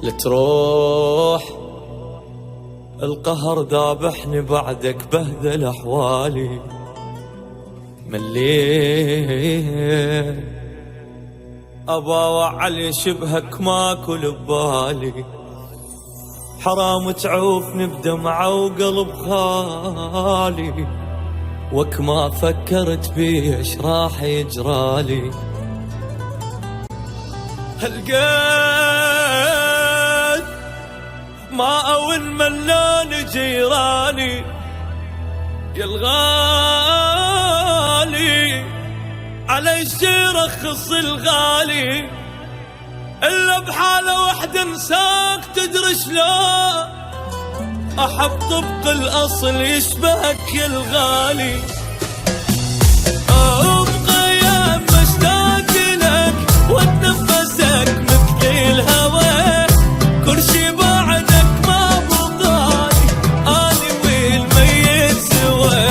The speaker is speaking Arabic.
لتروح القهر ذابحني بعدك بهدل أحوالي. مليت أبا وعلي شبهك ماكل ببالي، حرام تعوفني بدمعة وقلب خالي، وك ما فكرت بيش راح يجرالي. هالقيت ما أول ملان جيراني يا الغالي، على الشي رخص الغالي، إلا بحالة وحدة انساك تدري شلون أحب طبق الأصل يشبهك يا الغالي. بقيام مشتاق لك واتنفسك مثل الهوى، كل شي بعدك ما بطالي، أنا والميت سوا.